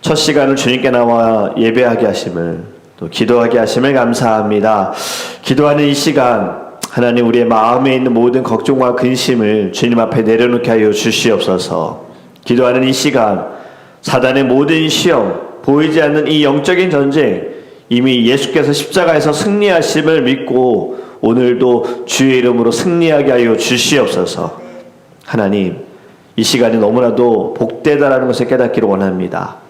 첫 시간을 주님께 나와 예배하게 하심을, 또 기도하게 하심을 감사합니다. 기도하는 이 시간, 하나님, 우리의 마음에 있는 모든 걱정과 근심을 주님 앞에 내려놓게 하여 주시옵소서. 기도하는 이 시간, 사단의 모든 시험, 보이지 않는 이 영적인 전쟁, 이미 예수께서 십자가에서 승리하심을 믿고 오늘도 주의 이름으로 승리하게 하여 주시옵소서. 하나님, 이 시간이 너무나도 복되다라는 것을 깨닫기를 원합니다.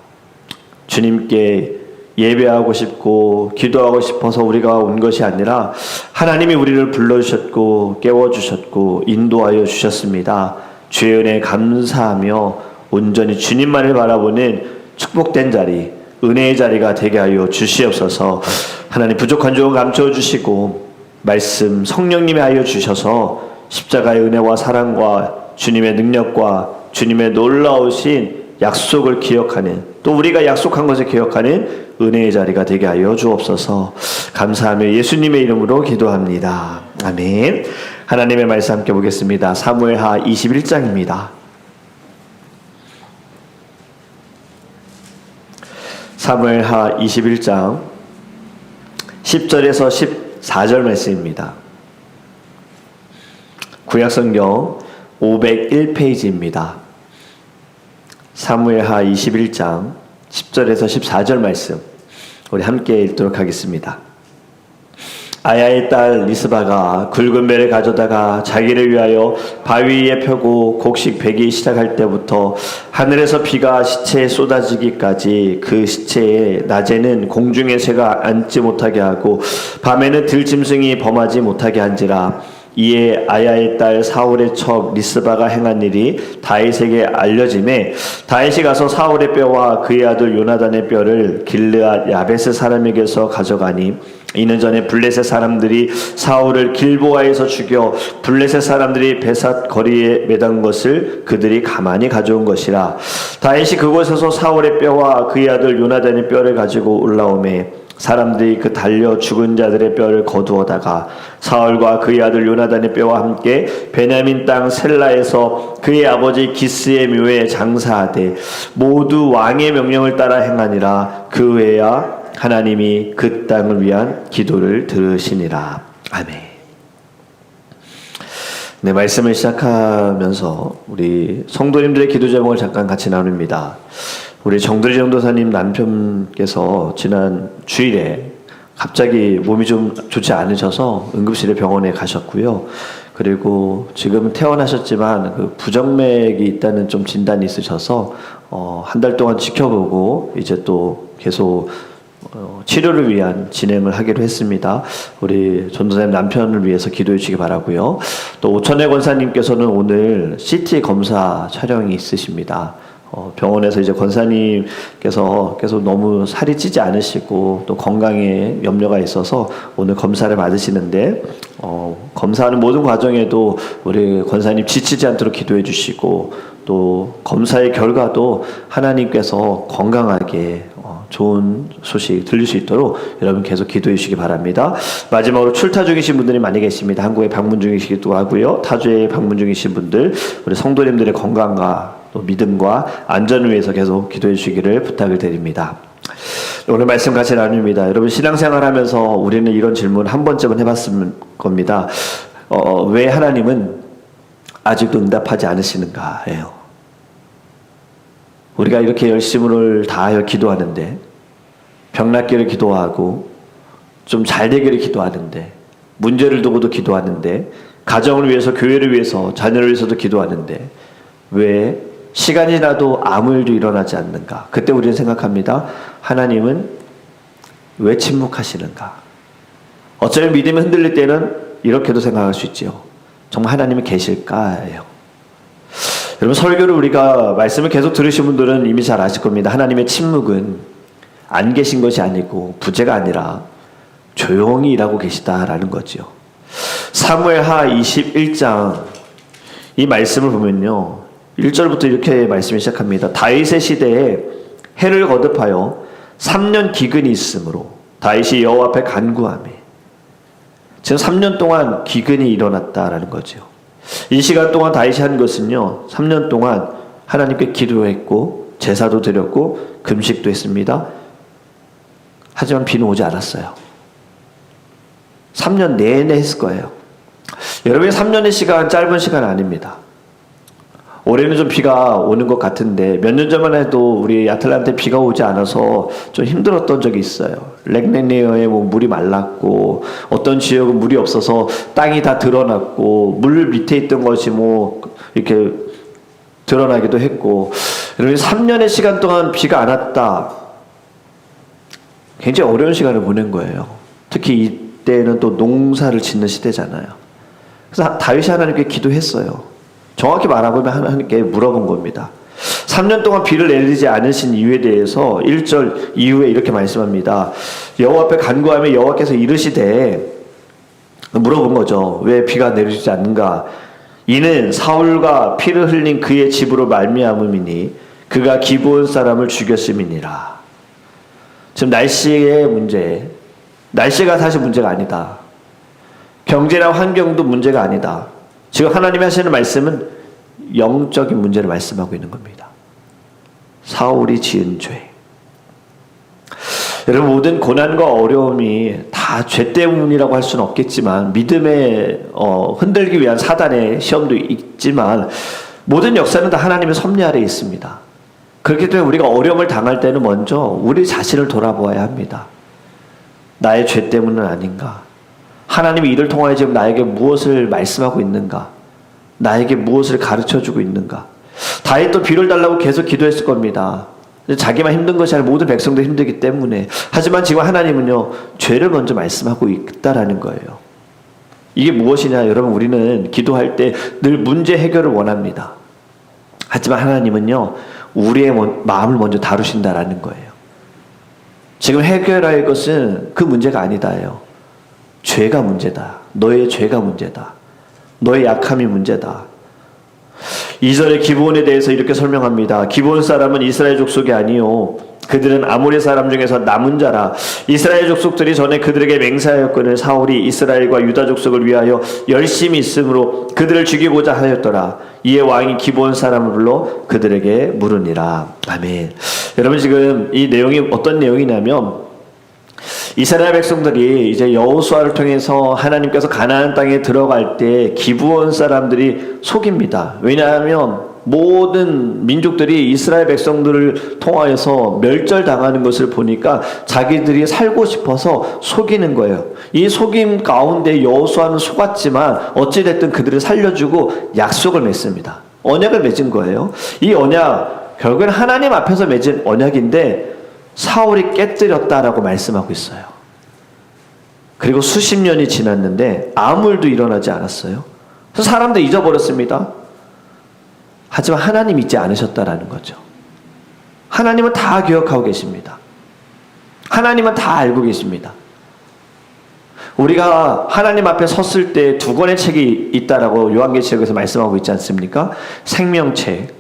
주님께 예배하고 싶고 기도하고 싶어서 우리가 온 것이 아니라 하나님이 우리를 불러주셨고 깨워주셨고 인도하여 주셨습니다. 주의 은혜에 감사하며 온전히 주님만을 바라보는 축복된 자리, 은혜의 자리가 되게 하여 주시옵소서. 하나님, 부족한 점 감춰주시고 말씀 성령님이 하여 주셔서 십자가의 은혜와 사랑과 주님의 능력과 주님의 놀라우신 약속을 기억하는, 또 우리가 약속한 것을 기억하는 은혜의 자리가 되게 하여 주옵소서. 감사하며 예수님의 이름으로 기도합니다. 아멘. 하나님의 말씀 함께 보겠습니다. 사무엘하 21장입니다. 사무엘하 21장 10절에서 14절 말씀입니다. 구약성경 501페이지입니다. 사무엘하 21장 10절에서 14절 말씀 우리 함께 읽도록 하겠습니다. 아야의 딸 리스바가 굵은 배를 가져다가 자기를 위하여 바위 위에 펴고 곡식 베기 시작할 때부터 하늘에서 비가 시체에 쏟아지기까지 그 시체에 낮에는 공중의 새가 앉지 못하게 하고 밤에는 들짐승이 범하지 못하게 한지라. 이에 아야의 딸 사울의 첩 리스바가 행한 일이 다윗에게 알려지매 다윗이 가서 사울의 뼈와 그의 아들 요나단의 뼈를 길르앗 야베스 사람에게서 가져가니 이는 전에 블레셋 사람들이 사울을 길보아에서 죽여 블레셋 사람들이 베삿 거리에 매단 것을 그들이 가만히 가져온 것이라. 다윗이 그곳에서 사울의 뼈와 그의 아들 요나단의 뼈를 가지고 올라오매 사람들이 그 달려 죽은 자들의 뼈를 거두어다가 사울과 그의 아들 요나단의 뼈와 함께 베냐민 땅 셀라에서 그의 아버지 기스의 묘에 장사하되 모두 왕의 명령을 따라 행하니라. 그 외야 하나님이 그 땅을 위한 기도를 들으시니라. 아멘. 네, 말씀을 시작하면서 우리 성도님들의 기도 제목을 잠깐 같이 나눕니다. 우리 정두리 전도사님 남편께서 지난 주일에 갑자기 몸이 좀 좋지 않으셔서 응급실에 병원에 가셨고요. 그리고 지금 퇴원하셨지만 그 부정맥이 있다는 좀 진단이 있으셔서 한 달 동안 지켜보고 이제 또 계속 치료를 위한 진행을 하기로 했습니다. 우리 전도사님 남편을 위해서 기도해 주시기 바라고요. 또 오천혜 권사님께서는 오늘 CT 검사 촬영이 있으십니다. 병원에서 이제 권사님께서 계속 너무 살이 찌지 않으시고 또 건강에 염려가 있어서 오늘 검사를 받으시는데 검사하는 모든 과정에도 우리 권사님 지치지 않도록 기도해 주시고 또 검사의 결과도 하나님께서 건강하게 좋은 소식 들릴 수 있도록 여러분 계속 기도해 주시기 바랍니다. 마지막으로 출타 중이신 분들이 많이 계십니다. 한국에 방문 중이시기도 하고요. 타주에 방문 중이신 분들 우리 성도님들의 건강과 또 믿음과 안전을 위해서 계속 기도해 주시기를 부탁을 드립니다. 오늘 말씀 같이 나눕니다. 여러분 신앙생활 하면서 우리는 이런 질문 한 번쯤은 해봤을 겁니다. 왜 하나님은 아직도 응답하지 않으시는가예요. 우리가 이렇게 열심을 다하여 기도하는데 병 낫기를 기도하고 좀 잘 되기를 기도하는데 문제를 두고도 기도하는데 가정을 위해서 교회를 위해서 자녀를 위해서도 기도하는데 왜 시간이 지나도 아무 일도 일어나지 않는가? 그때 우리는 생각합니다. 하나님은 왜 침묵하시는가? 어쩌면 믿음이 흔들릴 때는 이렇게도 생각할 수 있지요. 정말 하나님이 계실까요? 여러분 설교를 우리가 말씀을 계속 들으신 분들은 이미 잘 아실 겁니다. 하나님의 침묵은 안 계신 것이 아니고 부재가 아니라 조용히 일하고 계시다라는 거죠. 사무엘하 21장 이 말씀을 보면요. 1절부터 이렇게 말씀이 시작합니다. 다윗의 시대에 해를 거듭하여 3년 기근이 있으므로 다윗이 여호와 앞에 간구하며 지금 3년 동안 기근이 일어났다라는 거죠. 이 시간 동안 다윗이 한 것은요. 3년 동안 하나님께 기도했고 제사도 드렸고 금식도 했습니다. 하지만 비는 오지 않았어요. 3년 내내 했을 거예요. 여러분의 3년의 시간 짧은 시간 아닙니다. 올해는 좀 비가 오는 것 같은데 몇 년 전만 해도 우리 아틀란타에 비가 오지 않아서 좀 힘들었던 적이 있어요. 렉네니어에 뭐 물이 말랐고 어떤 지역은 물이 없어서 땅이 다 드러났고 물 밑에 있던 것이 뭐 이렇게 드러나기도 했고, 여러분 3년의 시간 동안 비가 안 왔다. 굉장히 어려운 시간을 보낸 거예요. 특히 이때는 또 농사를 짓는 시대잖아요. 그래서 다윗이 하나님께 기도했어요. 정확히 말하면 하나님께 물어본 겁니다. 3년 동안 비를 내리지 않으신 이유에 대해서 1절 이후에 이렇게 말씀합니다. 여호와 앞에 간구하며 여호와께서 이르시되, 물어본 거죠. 왜 비가 내리지 않는가? 이는 사울과 피를 흘린 그의 집으로 말미암음이니 그가 기브온 사람을 죽였음이니라. 지금 날씨의 문제, 날씨가 사실 문제가 아니다. 경제나 환경도 문제가 아니다. 지금 하나님이 하시는 말씀은 영적인 문제를 말씀하고 있는 겁니다. 사울이 지은 죄. 여러분, 모든 고난과 어려움이 다 죄 때문이라고 할 수는 없겠지만, 믿음에 흔들기 위한 사단의 시험도 있지만, 모든 역사는 다 하나님의 섭리 아래에 있습니다. 그렇기 때문에 우리가 어려움을 당할 때는 먼저 우리 자신을 돌아보아야 합니다. 나의 죄 때문은 아닌가? 하나님이 이를 통하여 지금 나에게 무엇을 말씀하고 있는가? 나에게 무엇을 가르쳐주고 있는가? 다윗도 비를 달라고 계속 기도했을 겁니다. 자기만 힘든 것이 아니라 모든 백성도 힘들기 때문에. 하지만 지금 하나님은요, 죄를 먼저 말씀하고 있다라는 거예요. 이게 무엇이냐? 여러분, 우리는 기도할 때 늘 문제 해결을 원합니다. 하지만 하나님은요, 우리의 마음을 먼저 다루신다라는 거예요. 지금 해결할 것은 그 문제가 아니다예요. 죄가 문제다. 너의 죄가 문제다. 너의 약함이 문제다. 2절의 기브온에 대해서 이렇게 설명합니다. 기브온 사람은 이스라엘 족속이 아니요 그들은 아모리 사람 중에서 남은 자라. 이스라엘 족속들이 전에 그들에게 맹세하였거늘 사울이 이스라엘과 유다 족속을 위하여 열심히 있으므로 그들을 죽이고자 하였더라. 이에 왕이 기브온 사람을 불러 그들에게 물으니라. 아멘. 여러분, 지금 이 내용이 어떤 내용이냐면, 이스라엘 백성들이 이제 여호수아를 통해서 하나님께서 가나안 땅에 들어갈 때 기브온 사람들이 속입니다. 왜냐하면 모든 민족들이 이스라엘 백성들을 통하여서 멸절당하는 것을 보니까 자기들이 살고 싶어서 속이는 거예요. 이 속임 가운데 여호수아는 속았지만 어찌됐든 그들을 살려주고 약속을 맺습니다. 언약을 맺은 거예요. 이 언약, 결국엔 하나님 앞에서 맺은 언약인데 사울이 깨뜨렸다라고 말씀하고 있어요. 그리고 수십 년이 지났는데 아무 일도 일어나지 않았어요. 그래서 사람들 잊어버렸습니다. 하지만 하나님 잊지 않으셨다라는 거죠. 하나님은 다 기억하고 계십니다. 하나님은 다 알고 계십니다. 우리가 하나님 앞에 섰을 때 두 권의 책이 있다라고 요한계시록에서 말씀하고 있지 않습니까? 생명책,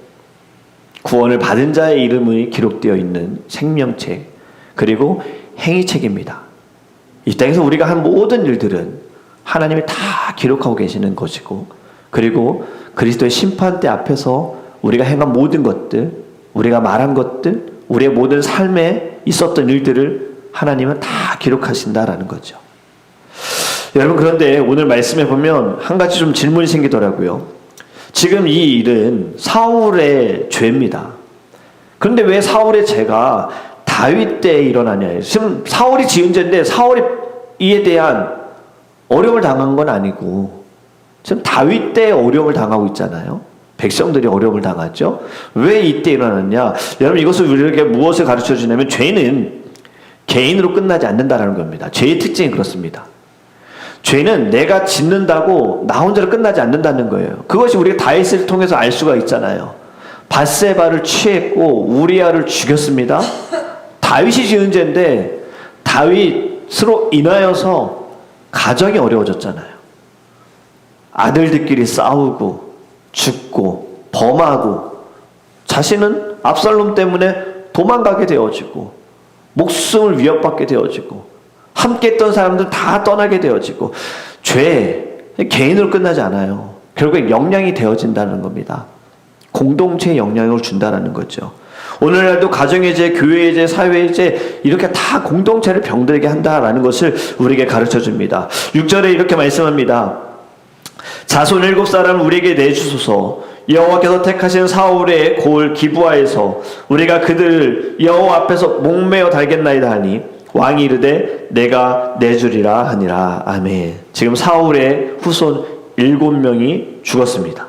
구원을 받은 자의 이름이 기록되어 있는 생명책, 그리고 행위책입니다. 이 땅에서 우리가 한 모든 일들은 하나님이 다 기록하고 계시는 것이고, 그리고 그리스도의 심판대 앞에서 우리가 행한 모든 것들, 우리가 말한 것들, 우리의 모든 삶에 있었던 일들을 하나님은 다 기록하신다라는 거죠. 여러분, 그런데 오늘 말씀해 보면 한 가지 좀 질문이 생기더라고요. 지금 이 일은 사울의 죄입니다. 그런데 왜 사울의 죄가 다윗 때에 일어나냐? 지금 사울이 지은 죄인데 사울이 이에 대한 어려움을 당한 건 아니고 지금 다윗 때에 어려움을 당하고 있잖아요. 백성들이 어려움을 당하죠. 왜 이때 일어났냐? 여러분, 이것을 우리에게 무엇을 가르쳐 주냐면 죄는 개인으로 끝나지 않는다는 겁니다. 죄의 특징이 그렇습니다. 죄는 내가 짓는다고 나 혼자로 끝나지 않는다는 거예요. 그것이 우리가 다윗을 통해서 알 수가 있잖아요. 밧세바를 취했고 우리아를 죽였습니다. 다윗이 지은 죄인데 다윗으로 인하여서 가정이 어려워졌잖아요. 아들들끼리 싸우고 죽고 범하고 자신은 압살롬 때문에 도망가게 되어지고 목숨을 위협받게 되어지고 함께 했던 사람들 다 떠나게 되어지고, 죄, 개인으로 끝나지 않아요. 결국에 영향이 되어진다는 겁니다. 공동체에 영향을 준다는 거죠. 오늘날도 가정의 죄, 교회의 죄, 사회의 죄 이렇게 다 공동체를 병들게 한다라는 것을 우리에게 가르쳐 줍니다. 6절에 이렇게 말씀합니다. 자손 7사람을 우리에게 내주소서. 여호와께서 택하신 사울의 골 기브아에서 우리가 그들을 여호와 앞에서 목매어 달겠나이다 하니 왕이 이르되 내가 내주리라 하니라. 아멘. 지금 사울의 후손 7명이 죽었습니다.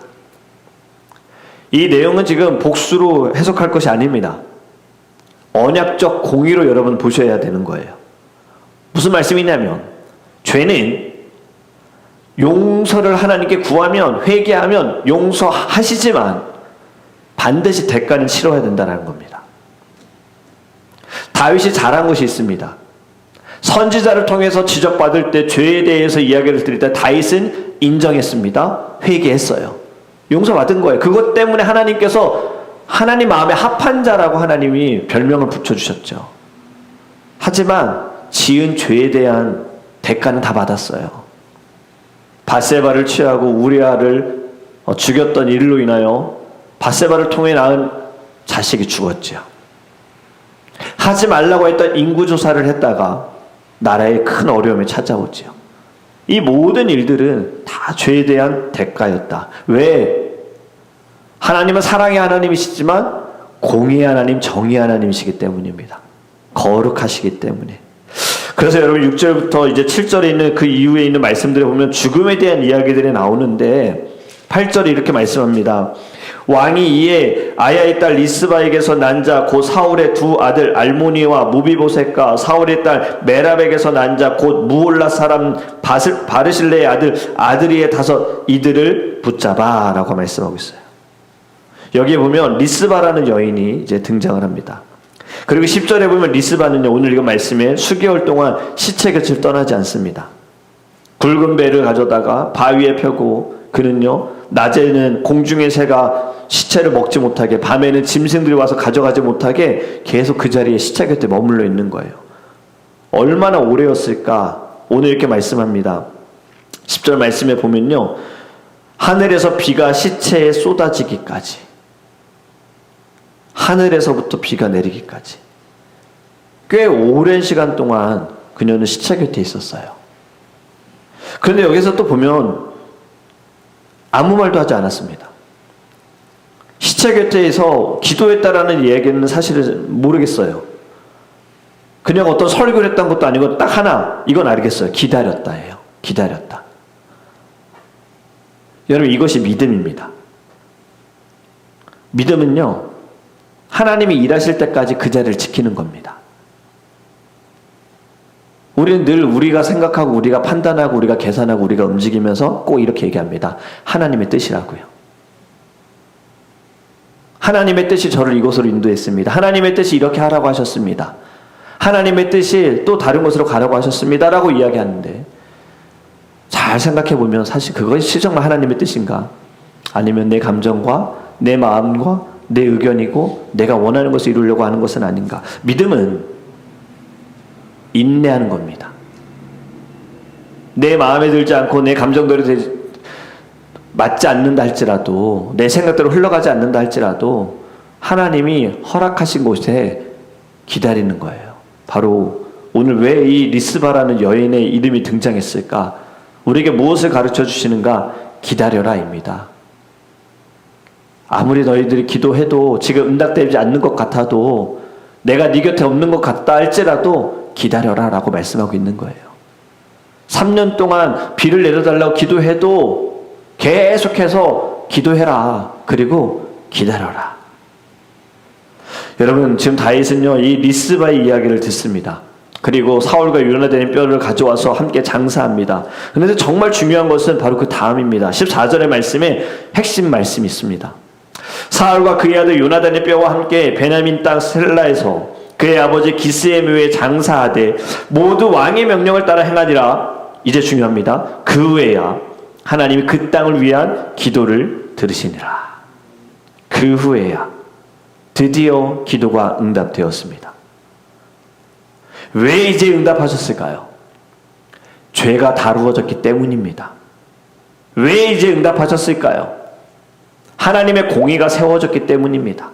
이 내용은 지금 복수로 해석할 것이 아닙니다. 언약적 공의로 여러분 보셔야 되는 거예요. 무슨 말씀이냐면 죄는 용서를 하나님께 구하면, 회개하면 용서하시지만 반드시 대가는 치러야 된다는 겁니다. 다윗이 잘한 것이 있습니다. 선지자를 통해서 지적받을 때, 죄에 대해서 이야기를 드릴 때 다윗은 인정했습니다. 회개했어요. 용서받은 거예요. 그것 때문에 하나님께서 하나님 마음에 합한 자라고 하나님이 별명을 붙여주셨죠. 하지만 지은 죄에 대한 대가는 다 받았어요. 밧세바를 취하고 우리아를 죽였던 일로 인하여 밧세바를 통해 낳은 자식이 죽었죠. 하지 말라고 했던 인구조사를 했다가 나라에 큰 어려움이 찾아오죠. 이 모든 일들은 다 죄에 대한 대가였다. 왜? 하나님은 사랑의 하나님이시지만 공의의 하나님, 정의의 하나님이시기 때문입니다. 거룩하시기 때문에. 그래서 여러분 6절부터 이제 7절에 있는 그 이후에 있는 말씀들에 보면 죽음에 대한 이야기들이 나오는데 8절에 이렇게 말씀합니다. 왕이 이에 아야의 딸 리스바에게서 난 자 곧 사울의 두 아들 알모니와 무비보셋과 사울의 딸 메랍에게서 난 자 곧 무올라 사람 바르실레의 아들이의 5 이들을 붙잡아 라고 말씀하고 있어요. 여기에 보면 리스바라는 여인이 이제 등장을 합니다. 그리고 10절에 보면 리스바는요, 오늘 이거 말씀에 수개월 동안 시체 곁을 떠나지 않습니다. 굵은 배를 가져다가 바위에 펴고 그는요, 낮에는 공중의 새가 시체를 먹지 못하게, 밤에는 짐승들이 와서 가져가지 못하게 계속 그 자리에 시체 곁에 머물러 있는 거예요. 얼마나 오래였을까? 오늘 이렇게 말씀합니다. 10절 말씀에 보면요, 하늘에서 비가 시체에 쏟아지기까지, 하늘에서부터 비가 내리기까지 꽤 오랜 시간 동안 그녀는 시체 곁에 있었어요. 그런데 여기서 또 보면 아무 말도 하지 않았습니다. 시체 곁에서 기도했다라는 이야기는 사실은 모르겠어요. 그냥 어떤 설교를 했던 것도 아니고 딱 하나, 이건 알겠어요. 기다렸다예요. 기다렸다. 여러분, 이것이 믿음입니다. 믿음은요, 하나님이 일하실 때까지 그 자리를 지키는 겁니다. 우리는 늘 우리가 생각하고 우리가 판단하고 우리가 계산하고 우리가 움직이면서 꼭 이렇게 얘기합니다. 하나님의 뜻이라고요. 하나님의 뜻이 저를 이곳으로 인도했습니다. 하나님의 뜻이 이렇게 하라고 하셨습니다. 하나님의 뜻이 또 다른 곳으로 가라고 하셨습니다. 라고 이야기하는데 잘 생각해보면 사실 그것이 정말 하나님의 뜻인가? 아니면 내 감정과 내 마음과 내 의견이고 내가 원하는 것을 이루려고 하는 것은 아닌가? 믿음은 인내하는 겁니다. 내 마음에 들지 않고 내 감정대로 맞지 않는다 할지라도, 내 생각대로 흘러가지 않는다 할지라도 하나님이 허락하신 곳에 기다리는 거예요. 바로 오늘 왜 이 리스바라는 여인의 이름이 등장했을까? 우리에게 무엇을 가르쳐 주시는가? 기다려라입니다. 아무리 너희들이 기도해도 지금 응답되지 않는 것 같아도, 내가 네 곁에 없는 것 같다 할지라도 기다려라 라고 말씀하고 있는 거예요. 3년 동안 비를 내려달라고 기도해도 계속해서 기도해라. 그리고 기다려라. 여러분, 지금 다윗은요, 이 리스바의 이야기를 듣습니다. 그리고 사울과 요나단의 뼈를 가져와서 함께 장사합니다. 그런데 정말 중요한 것은 바로 그 다음입니다. 14절의 말씀에 핵심 말씀이 있습니다. 사울과 그의 아들 요나단의 뼈와 함께 베냐민 땅 셀라에서 그의 아버지 기스의 묘에 장사하되 모두 왕의 명령을 따라 행하니라. 이제 중요합니다. 그 후에야 하나님이 그 땅을 위한 기도를 들으시니라. 그 후에야 드디어 기도가 응답되었습니다. 왜 이제 응답하셨을까요? 죄가 다루어졌기 때문입니다. 왜 이제 응답하셨을까요? 하나님의 공의가 세워졌기 때문입니다.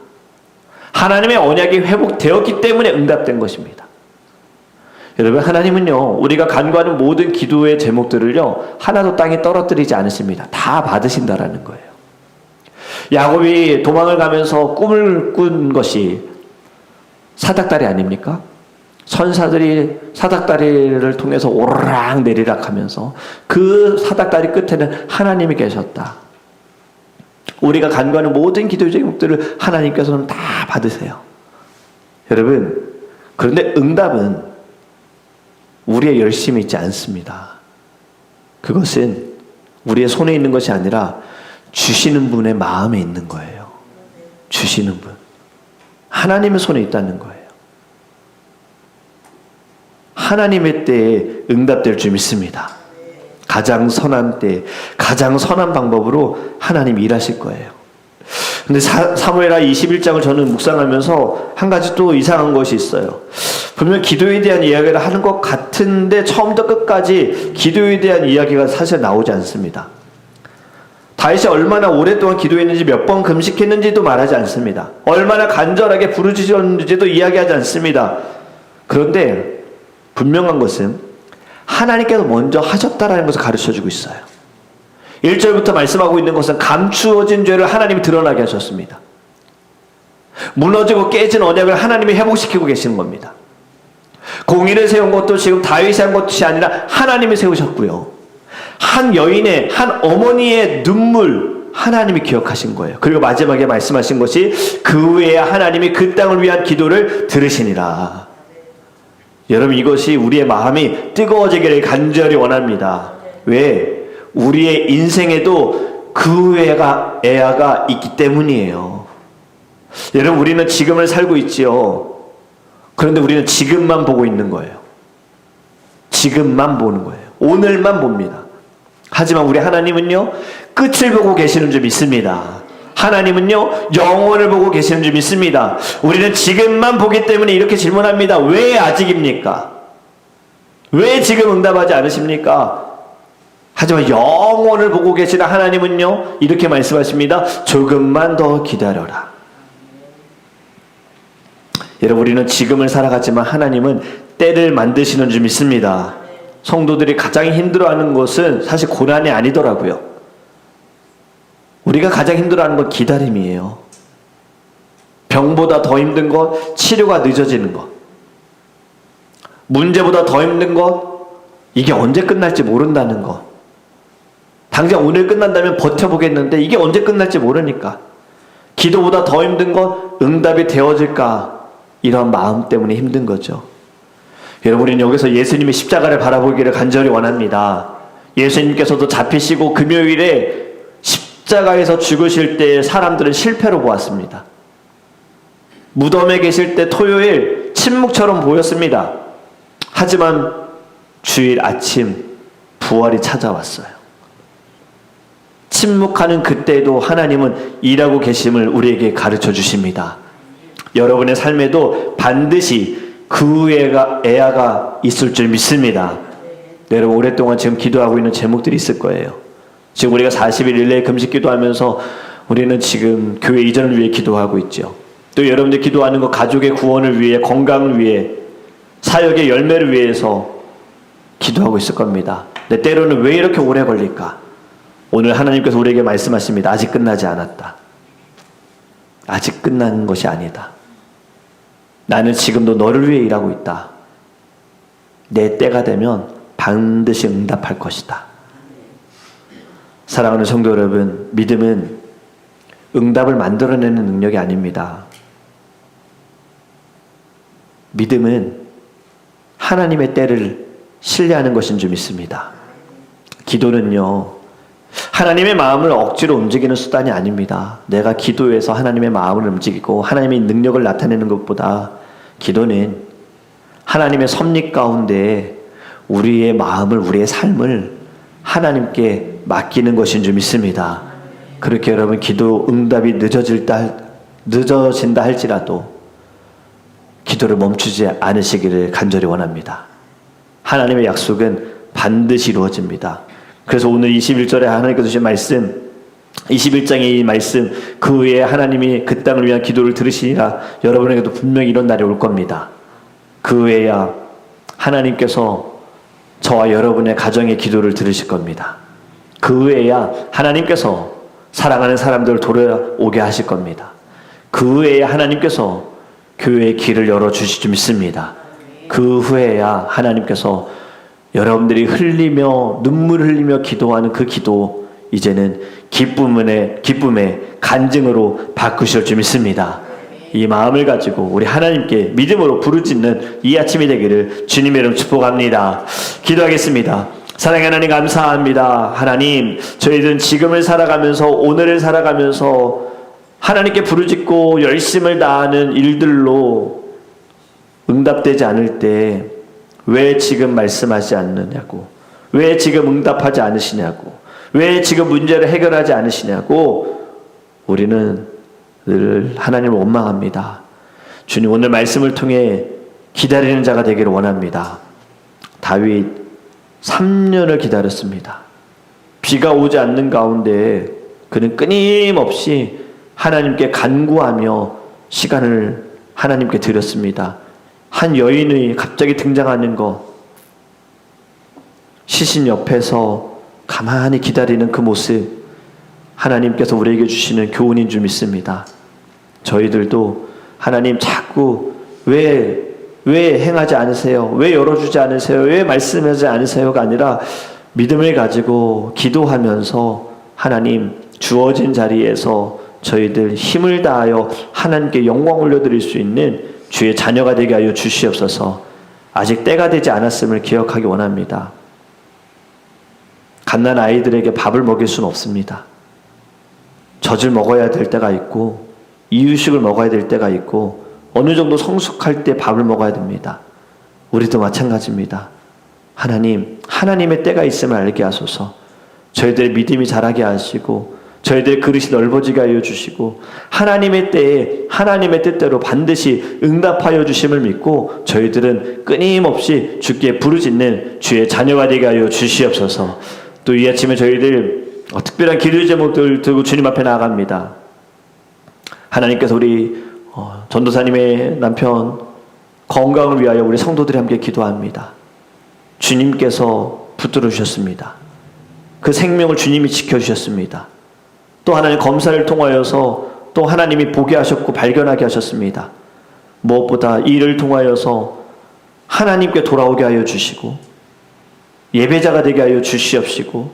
하나님의 언약이 회복되었기 때문에 응답된 것입니다. 여러분, 하나님은요, 우리가 간구하는 모든 기도의 제목들을요, 하나도 땅에 떨어뜨리지 않으십니다. 다 받으신다라는 거예요. 야곱이 도망을 가면서 꿈을 꾼 것이 사닥다리 아닙니까? 천사들이 사닥다리를 통해서 오르락 내리락 하면서 그 사닥다리 끝에는 하나님이 계셨다. 우리가 간구하는 모든 기도의 제목들을 하나님께서는 다 받으세요. 여러분, 그런데 응답은 우리의 열심이 있지 않습니다. 그것은 우리의 손에 있는 것이 아니라 주시는 분의 마음에 있는 거예요. 주시는 분. 하나님의 손에 있다는 거예요. 하나님의 때에 응답될 줄 믿습니다. 가장 선한 때, 가장 선한 방법으로 하나님이 일하실 거예요. 근데 사무엘하 21장을 저는 묵상하면서 한 가지 또 이상한 것이 있어요. 분명 기도에 대한 이야기를 하는 것 같은데 처음부터 끝까지 기도에 대한 이야기가 사실 나오지 않습니다. 다윗이 얼마나 오랫동안 기도했는지, 몇 번 금식했는지도 말하지 않습니다. 얼마나 간절하게 부르짖었는지도 이야기하지 않습니다. 그런데 분명한 것은 하나님께서 먼저 하셨다라는 것을 가르쳐주고 있어요. 1절부터 말씀하고 있는 것은 감추어진 죄를 하나님이 드러나게 하셨습니다. 무너지고 깨진 언약을 하나님이 회복시키고 계시는 겁니다. 공의를 세운 것도 지금 다윗이 한 것이 아니라 하나님이 세우셨고요. 한 여인의, 한 어머니의 눈물 하나님이 기억하신 거예요. 그리고 마지막에 말씀하신 것이 그 외에 하나님이 그 땅을 위한 기도를 들으시니라. 여러분, 이것이 우리의 마음이 뜨거워지기를 간절히 원합니다. 왜? 우리의 인생에도 그 외가 애아가 있기 때문이에요. 여러분, 우리는 지금을 살고 있지요. 그런데 우리는 지금만 보고 있는 거예요. 지금만 보는 거예요. 오늘만 봅니다. 하지만 우리 하나님은요, 끝을 보고 계시는 줄 믿습니다. 하나님은요, 영원을 보고 계시는 줄 믿습니다. 우리는 지금만 보기 때문에 이렇게 질문합니다. 왜 아직입니까? 왜 지금 응답하지 않으십니까? 하지만 영원을 보고 계시는 하나님은요, 이렇게 말씀하십니다. 조금만 더 기다려라. 여러분, 우리는 지금을 살아갔지만 하나님은 때를 만드시는 줄 믿습니다. 성도들이 가장 힘들어하는 것은 사실 고난이 아니더라고요. 우리가 가장 힘들어하는 건 기다림이에요. 병보다 더 힘든 것, 치료가 늦어지는 것. 문제보다 더 힘든 것, 이게 언제 끝날지 모른다는 것. 당장 오늘 끝난다면 버텨보겠는데 이게 언제 끝날지 모르니까. 기도보다 더 힘든 것, 응답이 되어질까, 이런 마음 때문에 힘든 거죠. 여러분, 우리는 여기서 예수님의 십자가를 바라보기를 간절히 원합니다. 예수님께서도 잡히시고 금요일에 십자가에서 죽으실 때 사람들은 실패로 보았습니다. 무덤에 계실 때 토요일 침묵처럼 보였습니다. 하지만 주일 아침 부활이 찾아왔어요. 침묵하는 그때도 하나님은 일하고 계심을 우리에게 가르쳐 주십니다. 여러분의 삶에도 반드시 그 애아가 있을 줄 믿습니다. 여러분, 오랫동안 지금 기도하고 있는 제목들이 있을 거예요. 지금 우리가 40일 릴레이 금식 기도하면서 우리는 지금 교회 이전을 위해 기도하고 있죠. 또 여러분들 기도하는 거 가족의 구원을 위해, 건강을 위해, 사역의 열매를 위해서 기도하고 있을 겁니다. 근데 때로는 왜 이렇게 오래 걸릴까? 오늘 하나님께서 우리에게 말씀하십니다. 아직 끝나지 않았다. 아직 끝난 것이 아니다. 나는 지금도 너를 위해 일하고 있다. 내 때가 되면 반드시 응답할 것이다. 사랑하는 성도 여러분, 믿음은 응답을 만들어내는 능력이 아닙니다. 믿음은 하나님의 때를 신뢰하는 것인 줄 믿습니다. 기도는요, 하나님의 마음을 억지로 움직이는 수단이 아닙니다. 내가 기도해서 하나님의 마음을 움직이고 하나님의 능력을 나타내는 것보다 기도는 하나님의 섭리 가운데 우리의 마음을, 우리의 삶을 하나님께 맡기는 것인 줄 믿습니다. 그렇게 여러분, 기도 응답이 늦어진다 할지라도 기도를 멈추지 않으시기를 간절히 원합니다. 하나님의 약속은 반드시 이루어집니다. 그래서 오늘 21절에 하나님께서 주신 말씀, 21장의 이 말씀, 그 후에 하나님이 그 땅을 위한 기도를 들으시니라. 여러분에게도 분명히 이런 날이 올 겁니다. 그 후에야 하나님께서 저와 여러분의 가정의 기도를 들으실 겁니다. 그 후에야 하나님께서 사랑하는 사람들을 돌아오게 하실 겁니다. 그 후에야 하나님께서 교회의 길을 열어주실 줄 믿습니다. 그 후에야 하나님께서 여러분들이 흘리며 눈물을 흘리며 기도하는 그 기도, 이제는 기쁨의 간증으로 바꾸실 줄 믿습니다. 이 마음을 가지고 우리 하나님께 믿음으로 부르짖는 이 아침이 되기를 주님의 이름 축복합니다. 기도하겠습니다. 사랑의 하나님, 감사합니다. 하나님, 저희들은 지금을 살아가면서, 오늘을 살아가면서 하나님께 부르짖고 열심을 다하는 일들로 응답되지 않을 때 왜 지금 말씀하지 않느냐고, 왜 지금 응답하지 않으시냐고, 왜 지금 문제를 해결하지 않으시냐고 우리는 늘 하나님을 원망합니다. 주님, 오늘 말씀을 통해 기다리는 자가 되기를 원합니다. 다윗 3년을 기다렸습니다. 비가 오지 않는 가운데 그는 끊임없이 하나님께 간구하며 시간을 하나님께 드렸습니다. 한 여인이 갑자기 등장하는 것, 시신 옆에서 가만히 기다리는 그 모습, 하나님께서 우리에게 주시는 교훈인 줄 믿습니다. 저희들도 하나님 자꾸 왜 행하지 않으세요? 왜 열어주지 않으세요? 왜 말씀하지 않으세요가 아니라 믿음을 가지고 기도하면서 하나님 주어진 자리에서 저희들 힘을 다하여 하나님께 영광 올려드릴 수 있는 주의 자녀가 되게 하여 주시옵소서. 아직 때가 되지 않았음을 기억하기 원합니다. 갓난 아이들에게 밥을 먹일 수는 없습니다. 젖을 먹어야 될 때가 있고 이유식을 먹어야 될 때가 있고 어느 정도 성숙할 때 밥을 먹어야 됩니다. 우리도 마찬가지입니다. 하나님, 하나님의 때가 있음을 알게 하소서. 저희들의 믿음이 자라게 하시고 저희들의 그릇이 넓어지게 하여 주시고 하나님의 때에 하나님의 뜻대로 반드시 응답하여 주심을 믿고 저희들은 끊임없이 주께 부르짖는 주의 자녀가 되게 하여 주시옵소서. 또 이 아침에 저희들 특별한 기도 제목들 들고 주님 앞에 나아갑니다. 하나님께서 우리 전도사님의 남편 건강을 위하여 우리 성도들이 함께 기도합니다. 주님께서 붙들어 주셨습니다. 그 생명을 주님이 지켜주셨습니다. 또 하나님 검사를 통하여서 또 하나님이 보게 하셨고 발견하게 하셨습니다. 무엇보다 이 일을 통하여서 하나님께 돌아오게 하여 주시고 예배자가 되게 하여 주시옵시고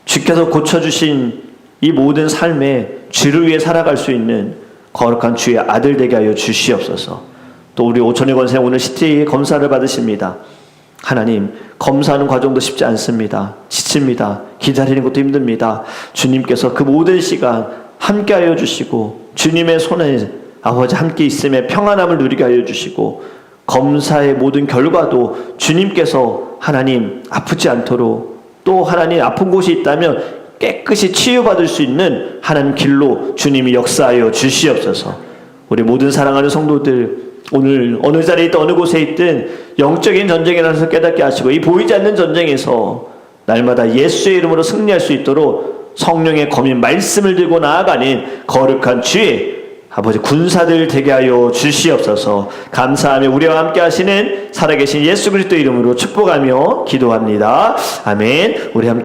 주께서 고쳐주신 이 모든 삶에 주를 위해 살아갈 수 있는 거룩한 주의 아들 되게 하여 주시옵소서. 또 우리 오천의 권세 오늘 CT 검사를 받으십니다. 하나님, 검사하는 과정도 쉽지 않습니다. 지칩니다. 기다리는 것도 힘듭니다. 주님께서 그 모든 시간 함께 하여 주시고 주님의 손에 아버지 함께 있음에 평안함을 누리게 하여 주시고 검사의 모든 결과도 주님께서 하나님 아프지 않도록 또 하나님 아픈 곳이 있다면 깨끗이 치유받을 수 있는 하나님 길로 주님이 역사하여 주시옵소서. 우리 모든 사랑하는 성도들 오늘 어느 자리에 있든 어느 곳에 있든 영적인 전쟁이라서 깨닫게 하시고 이 보이지 않는 전쟁에서 날마다 예수의 이름으로 승리할 수 있도록 성령의 검인 말씀을 들고 나아가는 거룩한 주의 아버지 군사들 되게 하여 주시옵소서. 감사하며 우리와 함께 하시는 살아계신 예수 그리스도 이름으로 축복하며 기도합니다. 아멘. 우리 함께